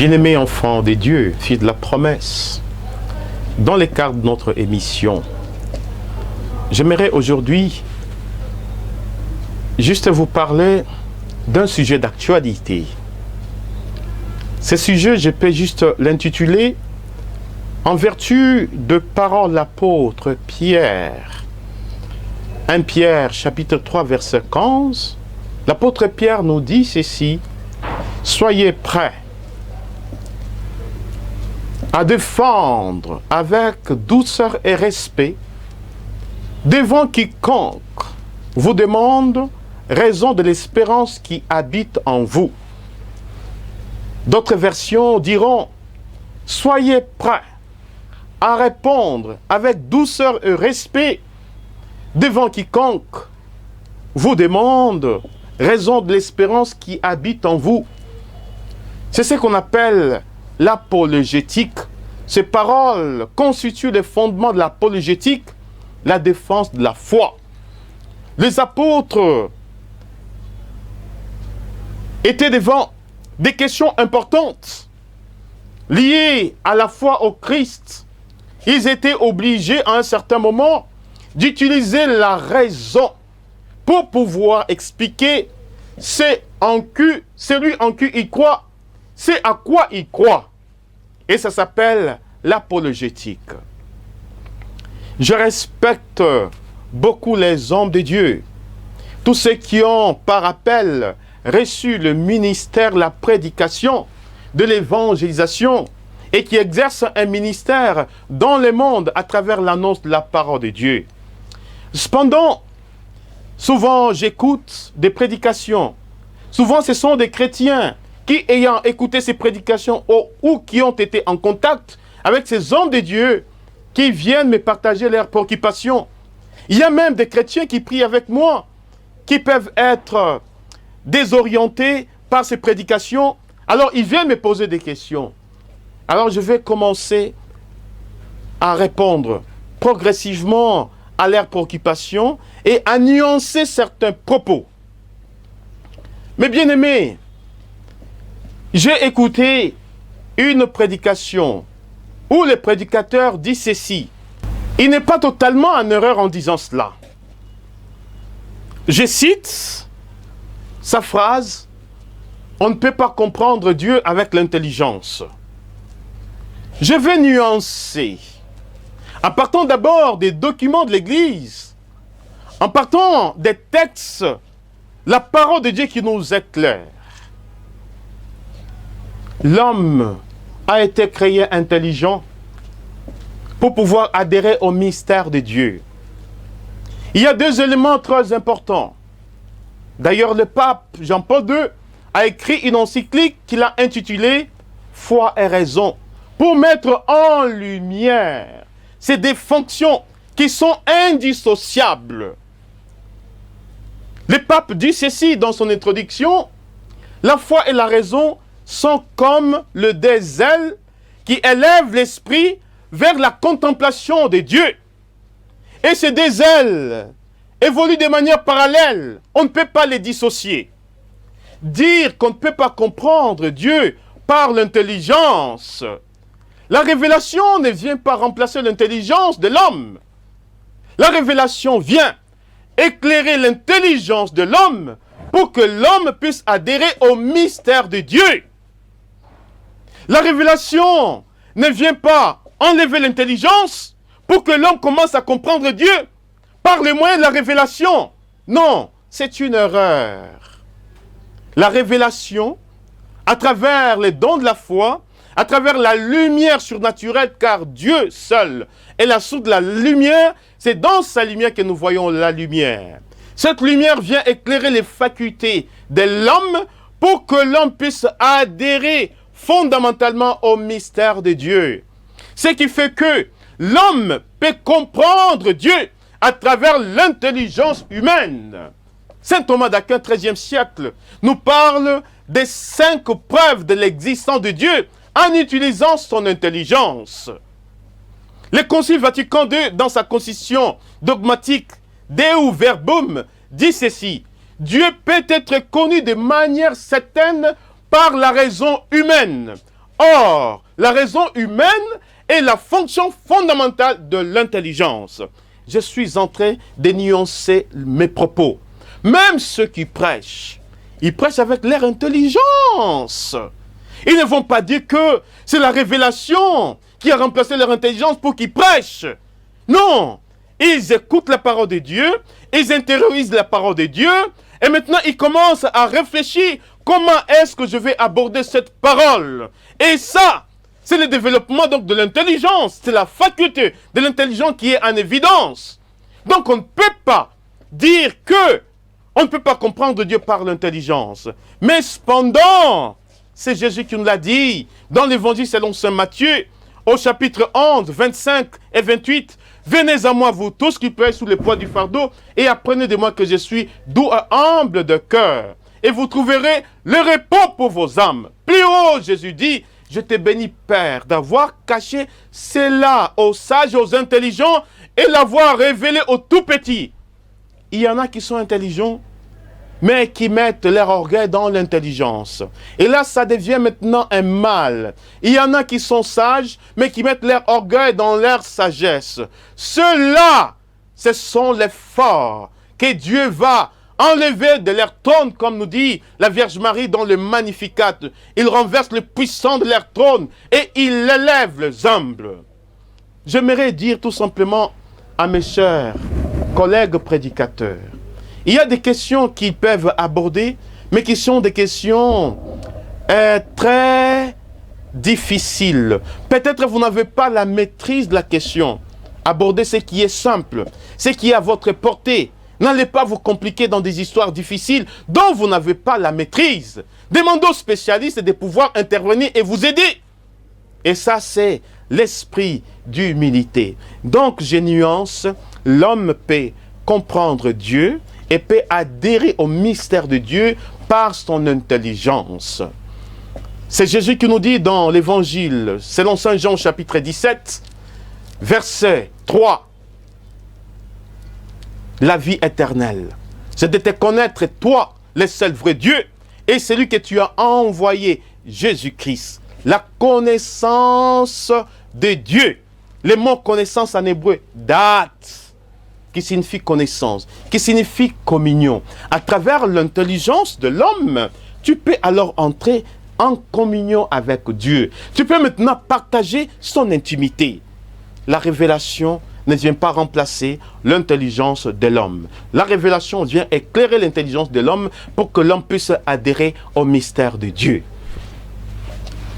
Bien-aimés enfants des dieux, fils de la promesse, dans le cadre de notre émission, j'aimerais aujourd'hui juste vous parler d'un sujet d'actualité. Ce sujet, je peux juste l'intituler en vertu de paroles de l'apôtre Pierre. 1 Pierre, chapitre 3, verset 15, l'apôtre Pierre nous dit ceci: « Soyez prêts à défendre avec douceur et respect devant quiconque vous demande raison de l'espérance qui habite en vous. » D'autres versions diront: « Soyez prêts à répondre avec douceur et respect devant quiconque vous demande raison de l'espérance qui habite en vous. » C'est ce qu'on appelle l'apologétique. Ces paroles constituent les fondements de l'apologétique, la défense de la foi. Les apôtres étaient devant des questions importantes liées à la foi au Christ. Ils étaient obligés à un certain moment d'utiliser la raison pour pouvoir expliquer celui en qui il croit, c'est à quoi il croit. Et ça s'appelle l'apologétique. Je respecte beaucoup les hommes de Dieu, tous ceux qui ont par appel reçu le ministère, la prédication, de l'évangélisation et qui exercent un ministère dans le monde à travers l'annonce de la parole de Dieu. Cependant, souvent j'écoute des prédications. Souvent ce sont des chrétiens qui, ayant écouté ces prédications ou qui ont été en contact avec ces hommes de Dieu, qui viennent me partager leurs préoccupations. Il y a même des chrétiens qui prient avec moi, qui peuvent être désorientés par ces prédications. Alors ils viennent me poser des questions. Alors je vais commencer à répondre progressivement à leurs préoccupations et à nuancer certains propos. Mes bien-aimés, j'ai écouté une prédication où le prédicateur dit ceci. Il n'est pas totalement en erreur en disant cela. Je cite sa phrase: « On ne peut pas comprendre Dieu avec l'intelligence. » Je vais nuancer. En partant d'abord des documents de l'Église, en partant des textes, la parole de Dieu qui nous éclaire. L'homme a été créé intelligent pour pouvoir adhérer au mystère de Dieu. Il y a deux éléments très importants. D'ailleurs, le pape Jean-Paul II a écrit une encyclique qu'il a intitulée « Foi et raison » pour mettre en lumière ces deux fonctions qui sont indissociables. Le pape dit ceci dans son introduction: « La foi et la raison sont comme le deux ailes qui élèvent l'esprit vers la contemplation de Dieu. Et ces deux ailes évoluent de manière parallèle. On ne peut pas les dissocier. Dire qu'on ne peut pas comprendre Dieu par l'intelligence. La révélation ne vient pas remplacer l'intelligence de l'homme. La révélation vient éclairer l'intelligence de l'homme pour que l'homme puisse adhérer au mystère de Dieu. La révélation ne vient pas enlever l'intelligence pour que l'homme commence à comprendre Dieu par le moyen de la révélation. Non, c'est une erreur. La révélation, à travers les dons de la foi, à travers la lumière surnaturelle, car Dieu seul est la source de la lumière, c'est dans sa lumière que nous voyons la lumière. Cette lumière vient éclairer les facultés de l'homme pour que l'homme puisse adhérer fondamentalement au mystère de Dieu. Ce qui fait que l'homme peut comprendre Dieu à travers l'intelligence humaine. Saint Thomas d'Aquin, 13e siècle, nous parle des 5 preuves de l'existence de Dieu en utilisant son intelligence. Le Concile Vatican II, dans sa constitution dogmatique Deu Verbum, dit ceci: « Dieu peut être connu de manière certaine par la raison humaine. Or, la raison humaine est la fonction fondamentale de l'intelligence. Je suis en train de nuancer mes propos. Même ceux qui prêchent, ils prêchent avec leur intelligence. Ils ne vont pas dire que c'est la révélation qui a remplacé leur intelligence pour qu'ils prêchent. Non, ils écoutent la parole de Dieu, ils intériorisent la parole de Dieu, et maintenant ils commencent à réfléchir comment est-ce que je vais aborder cette parole. Et ça, c'est le développement donc de l'intelligence, c'est la faculté de l'intelligence qui est en évidence. Donc on ne peut pas dire que on ne peut pas comprendre Dieu par l'intelligence. Mais cependant, c'est Jésus qui nous l'a dit dans l'évangile selon saint Matthieu, au chapitre 11, 25 et 28. Venez à moi, vous tous qui pèsent sous le poids du fardeau, et apprenez de moi que je suis doux et humble de cœur. Et vous trouverez le repos pour vos âmes. Plus haut, Jésus dit, je te bénis, Père, d'avoir caché cela aux sages et aux intelligents et l'avoir révélé aux tout petits. Il y en a qui sont intelligents, mais qui mettent leur orgueil dans l'intelligence. Et là, ça devient maintenant un mal. Il y en a qui sont sages, mais qui mettent leur orgueil dans leur sagesse. Ceux-là, ce sont les forts que Dieu va enlever de leur trône, comme nous dit la Vierge Marie dans le Magnificat. Il renverse le puissant de leur trône et il élève les humbles. J'aimerais dire tout simplement à mes chers collègues prédicateurs, il y a des questions qu'ils peuvent aborder, mais qui sont des questions très difficiles. Peut-être vous n'avez pas la maîtrise de la question. Abordez ce qui est simple, ce qui est à votre portée. N'allez pas vous compliquer dans des histoires difficiles dont vous n'avez pas la maîtrise. Demandez aux spécialistes de pouvoir intervenir et vous aider. Et ça, c'est l'esprit d'humilité. Donc, je nuance, l'homme peut comprendre Dieu et peut adhérer au mystère de Dieu par son intelligence. C'est Jésus qui nous dit dans l'évangile, selon saint Jean chapitre 17, verset 3, la vie éternelle, c'est de te connaître, toi, le seul vrai Dieu, et celui que tu as envoyé, Jésus-Christ. La connaissance de Dieu. Le mot connaissance en hébreu, date, qui signifie connaissance, qui signifie communion. À travers l'intelligence de l'homme, tu peux alors entrer en communion avec Dieu. Tu peux maintenant partager son intimité. La révélation ne vient pas remplacer l'intelligence de l'homme. La révélation vient éclairer l'intelligence de l'homme pour que l'homme puisse adhérer au mystère de Dieu.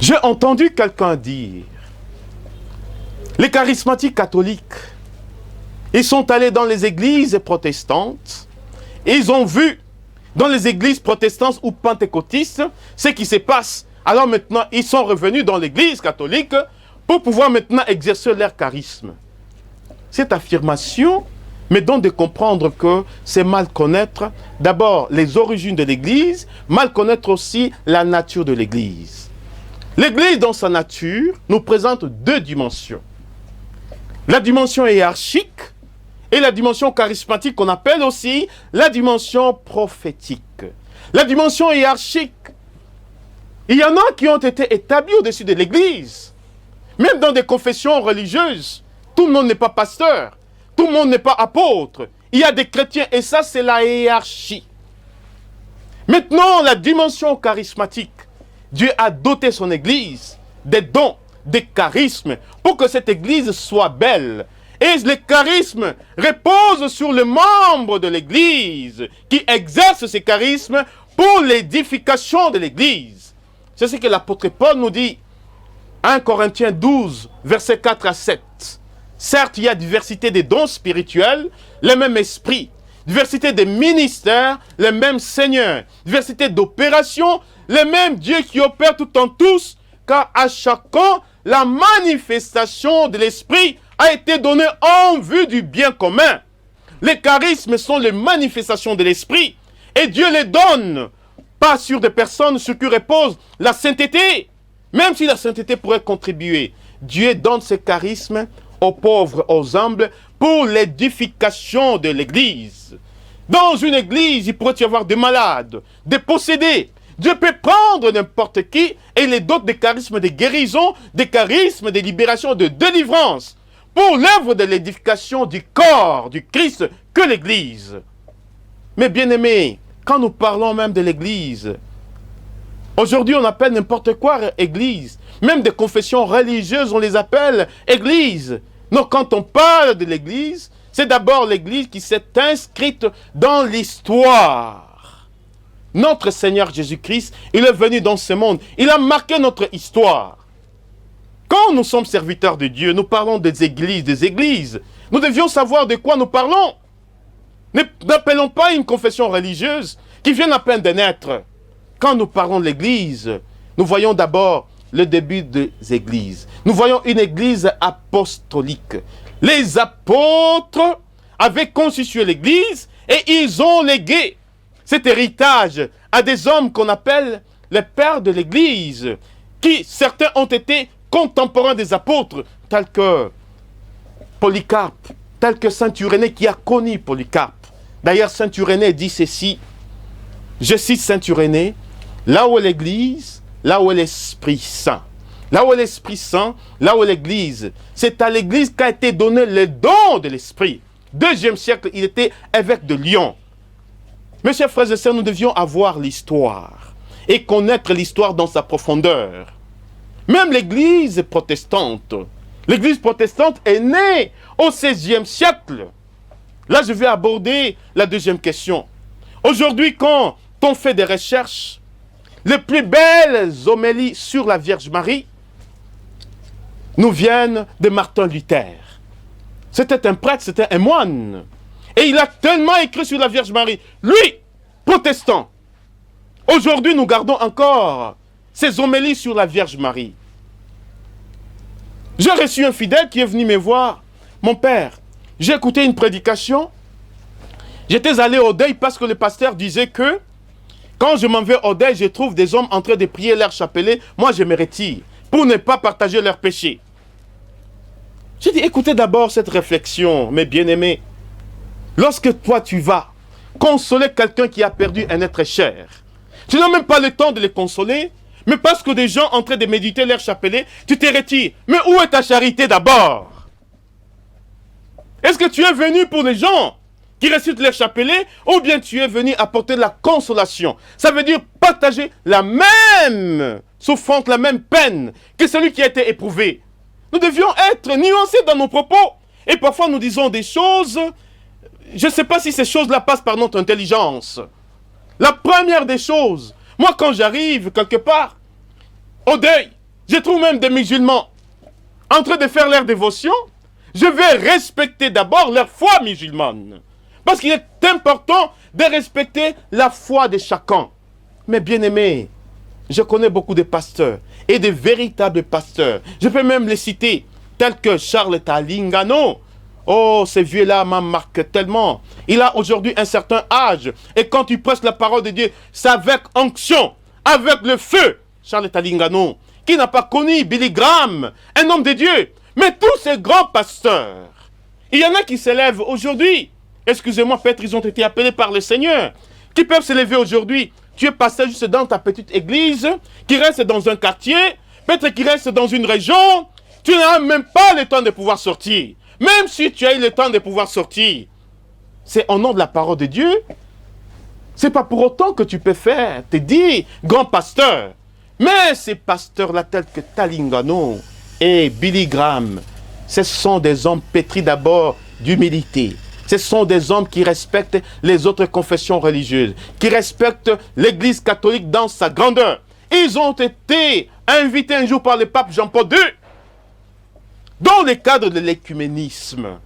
J'ai entendu quelqu'un dire, les charismatiques catholiques, ils sont allés dans les églises protestantes, et ils ont vu dans les églises protestantes ou pentecôtistes ce qui se passe. Alors maintenant, ils sont revenus dans l'église catholique pour pouvoir maintenant exercer leur charisme. Cette affirmation me donne de comprendre que c'est mal connaître d'abord les origines de l'église, mal connaître aussi la nature de l'église. L'église dans sa nature nous présente deux dimensions. La dimension hiérarchique et la dimension charismatique qu'on appelle aussi la dimension prophétique. La dimension hiérarchique, il y en a qui ont été établis au-dessus de l'église. Même dans des confessions religieuses, tout le monde n'est pas pasteur, tout le monde n'est pas apôtre. Il y a des chrétiens et ça c'est la hiérarchie. Maintenant, la dimension charismatique, Dieu a doté son église des dons, des charismes, pour que cette église soit belle. Et le charisme repose sur les membres de l'église qui exercent ces charismes pour l'édification de l'église. C'est ce que l'apôtre Paul nous dit. 1 Corinthiens 12, versets 4 à 7. Certes, il y a diversité des dons spirituels, le même esprit. Diversité des ministères, le même Seigneur. Diversité d'opérations, le même Dieu qui opère tout en tous, car à chacun, la manifestation de l'esprit a été donnée en vue du bien commun. Les charismes sont les manifestations de l'esprit, et Dieu les donne, pas sur des personnes sur qui repose la sainteté, même si la sainteté pourrait contribuer. Dieu donne ses charismes aux pauvres, aux humbles, pour l'édification de l'église. Dans une église, il pourrait y avoir des malades, des possédés, Dieu peut prendre n'importe qui et les dote des charismes de guérison, des charismes de libération, de délivrance, pour l'œuvre de l'édification du corps du Christ que l'Église. Mais bien aimés, quand nous parlons même de l'Église, aujourd'hui on appelle n'importe quoi Église. Même des confessions religieuses, on les appelle Église. Donc quand on parle de l'Église, c'est d'abord l'Église qui s'est inscrite dans l'histoire. Notre Seigneur Jésus-Christ, il est venu dans ce monde. Il a marqué notre histoire. Quand nous sommes serviteurs de Dieu, nous parlons des églises. Nous devions savoir de quoi nous parlons. N'appelons pas une confession religieuse qui vient à peine de naître. Quand nous parlons de l'Église, nous voyons d'abord le début des églises. Nous voyons une église apostolique. Les apôtres avaient constitué l'église et ils ont légué cet héritage à des hommes qu'on appelle les pères de l'église, qui certains ont été contemporains des apôtres, tels que Polycarpe, tel que saint Irénée qui a connu Polycarpe. D'ailleurs, saint Irénée dit ceci, je cite saint Irénée, là où est l'église, là où est l'Esprit Saint. Là où est l'Esprit Saint, là où est l'Église. C'est à l'Église qu'a été donné le don de l'Esprit. 2e siècle, il était évêque de Lyon. Mes chers frères et sœurs, nous devions avoir l'histoire et connaître l'histoire dans sa profondeur. Même l'Église protestante est née au 16e siècle. Là, je vais aborder la 2e question. Aujourd'hui, quand on fait des recherches, les plus belles homélies sur la Vierge Marie nous viennent de Martin Luther. C'était un prêtre, c'était un moine. Et il a tellement écrit sur la Vierge Marie. Lui, protestant. Aujourd'hui, nous gardons encore ces homélies sur la Vierge Marie. J'ai reçu un fidèle qui est venu me voir. Mon père, j'ai écouté une prédication. J'étais allé au deuil parce que le pasteur disait que quand je m'en vais au deuil, je trouve des hommes en train de prier leur chapelet. Moi, je me retire pour ne pas partager leurs péchés. J'ai dit, écoutez d'abord cette réflexion, mes bien-aimés. Lorsque toi, tu vas consoler quelqu'un qui a perdu un être cher, tu n'as même pas le temps de les consoler, mais parce que des gens en train de méditer leur chapelet, tu te retires. Mais où est ta charité d'abord? Est-ce que tu es venu pour les gens qui récitent leur chapelet, ou bien tu es venu apporter la consolation? Ça veut dire partager la même souffrance, la même peine que celui qui a été éprouvé. Nous devions être nuancés dans nos propos. Et parfois nous disons des choses, je ne sais pas si ces choses-là passent par notre intelligence. La première des choses, moi quand j'arrive quelque part, au deuil, je trouve même des musulmans en train de faire leur dévotion, je vais respecter d'abord leur foi musulmane. Parce qu'il est important de respecter la foi de chacun. Mais bien aimé, je connais beaucoup de pasteurs et de véritables pasteurs. Je peux même les citer, tels que Charles Talingano. Oh, ce vieux-là m'a marqué tellement. Il a aujourd'hui un certain âge. Et quand il prêche la parole de Dieu, c'est avec onction, avec le feu. Charles Talingano, qui n'a pas connu Billy Graham, un homme de Dieu. Mais tous ces grands pasteurs, il y en a qui s'élèvent aujourd'hui. Excusez-moi, peut-être ils ont été appelés par le Seigneur. Qui peuvent s'élever aujourd'hui. Tu es passé juste dans ta petite église, qui reste dans un quartier, peut-être qui reste dans une région. Tu n'as même pas le temps de pouvoir sortir. Même si tu as eu le temps de pouvoir sortir, c'est au nom de la parole de Dieu. C'est pas pour autant que tu peux faire, te dire, grand pasteur. Mais ces pasteurs-là, tels que Talingano et Billy Graham, ce sont des hommes pétris d'abord d'humilité. Ce sont des hommes qui respectent les autres confessions religieuses, qui respectent l'Église catholique dans sa grandeur. Ils ont été invités un jour par le pape Jean-Paul II dans le cadre de l'écuménisme.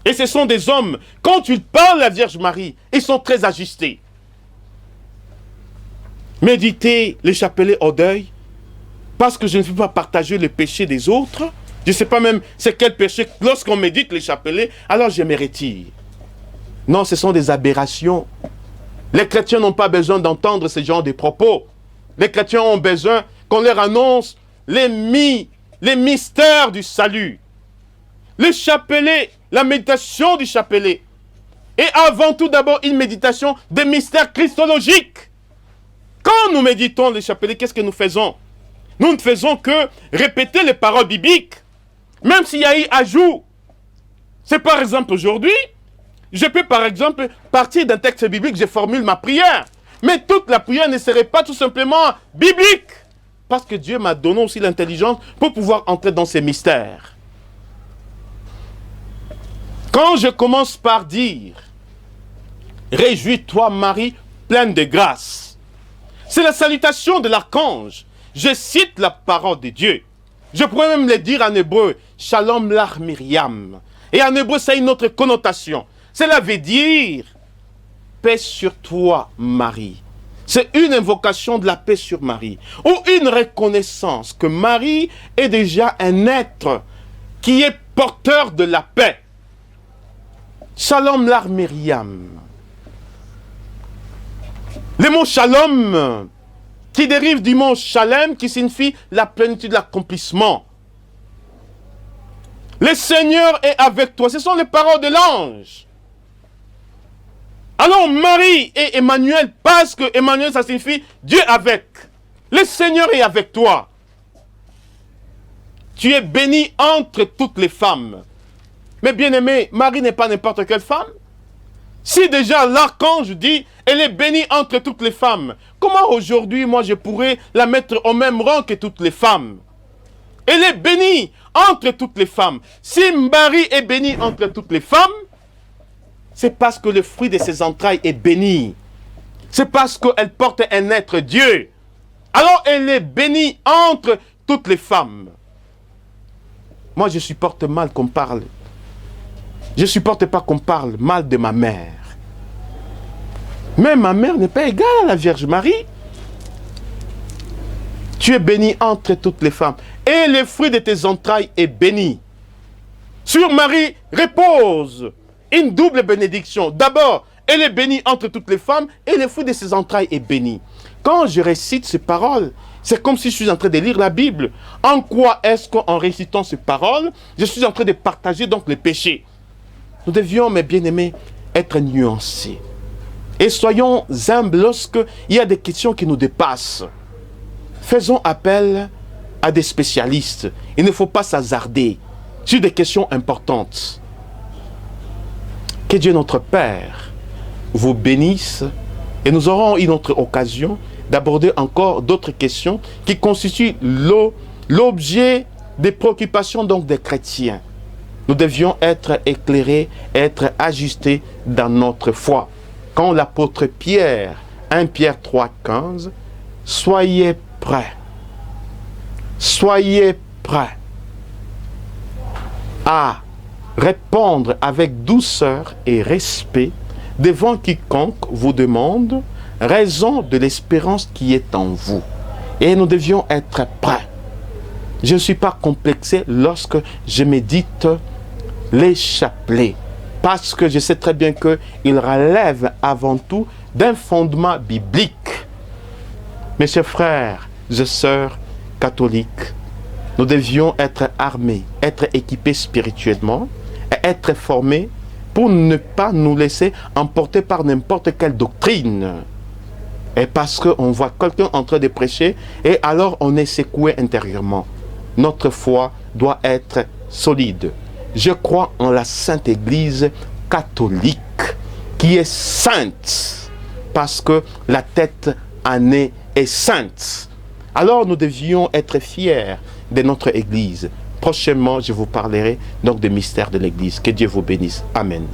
Et ce sont des hommes, quand ils parlent de la Vierge Marie, ils sont très ajustés. Méditer les chapelets au deuil, parce que je ne veux pas partager le péché des autres. Je ne sais pas même c'est quel péché. Lorsqu'on médite les chapelets, alors je me retire. Non, ce sont des aberrations. Les chrétiens n'ont pas besoin d'entendre ce genre de propos. Les chrétiens ont besoin qu'on leur annonce les mystères du salut. Le chapelet, la méditation du chapelet. Et avant tout d'abord une méditation des mystères christologiques. Quand nous méditons les chapelets, qu'est-ce que nous faisons? Nous ne faisons que répéter les paroles bibliques, même s'il y a eu ajout. C'est par exemple aujourd'hui, je peux par exemple partir d'un texte biblique, je formule ma prière. Mais toute la prière ne serait pas tout simplement biblique. Parce que Dieu m'a donné aussi l'intelligence pour pouvoir entrer dans ces mystères. Quand je commence par dire « Réjouis-toi Marie, pleine de grâce », c'est la salutation de l'archange. Je cite la parole de Dieu. Je pourrais même le dire en hébreu « Shalom lach Miriam ». Et en hébreu, ça a une autre connotation. Cela veut dire « Paix sur toi Marie ». C'est une invocation de la paix sur Marie, ou une reconnaissance que Marie est déjà un être qui est porteur de la paix. Shalom lach Miriam. Le mot shalom, qui dérive du mot shalem, qui signifie la plénitude, l'accomplissement. Le Seigneur est avec toi. Ce sont les paroles de l'ange. Alors Marie et Emmanuel, parce que Emmanuel, ça signifie Dieu avec. Le Seigneur est avec toi. Tu es bénie entre toutes les femmes. Mais bien aimé, Marie n'est pas n'importe quelle femme. Si déjà l'archange dit, elle est bénie entre toutes les femmes, comment aujourd'hui, moi, je pourrais la mettre au même rang que toutes les femmes? Elle est bénie entre toutes les femmes. Si Marie est bénie entre toutes les femmes, c'est parce que le fruit de ses entrailles est béni. C'est parce qu'elle porte un être Dieu. Alors elle est bénie entre toutes les femmes. Moi, je supporte mal qu'on parle. Je ne supporte pas qu'on parle mal de ma mère. Mais ma mère n'est pas égale à la Vierge Marie. Tu es bénie entre toutes les femmes. Et le fruit de tes entrailles est béni. Sur Marie repose une double bénédiction. D'abord, elle est bénie entre toutes les femmes et le fruit de ses entrailles est béni. Quand je récite ces paroles, c'est comme si je suis en train de lire la Bible. En quoi est-ce qu'en récitant ces paroles, je suis en train de partager donc les péchés? Nous devions, mes bien-aimés, être nuancés. Et soyons humbles lorsqu'il y a des questions qui nous dépassent. Faisons appel à des spécialistes. Il ne faut pas s'hasarder sur des questions importantes. Que Dieu notre Père vous bénisse et nous aurons une autre occasion d'aborder encore d'autres questions qui constituent l'objet des préoccupations donc des chrétiens. Nous devions être éclairés, être ajustés dans notre foi. Quand l'apôtre Pierre, 1 Pierre 3,15, soyez prêts à répondre avec douceur et respect devant quiconque vous demande raison de l'espérance qui est en vous. Et nous devions être prêts. Je ne suis pas complexé lorsque je médite les chapelets, parce que je sais très bien qu'ils relèvent avant tout d'un fondement biblique. Mes chers frères et sœurs catholiques, nous devions être armés, être équipés spirituellement, et être formés pour ne pas nous laisser emporter par n'importe quelle doctrine. Et parce qu'on voit quelqu'un en train de prêcher, et alors on est secoué intérieurement. Notre foi doit être solide. Je crois en la Sainte Église catholique, qui est sainte, parce que la tête en est sainte. Alors nous devions être fiers de notre Église. Prochainement, je vous parlerai donc des mystères de l'Église. Que Dieu vous bénisse. Amen.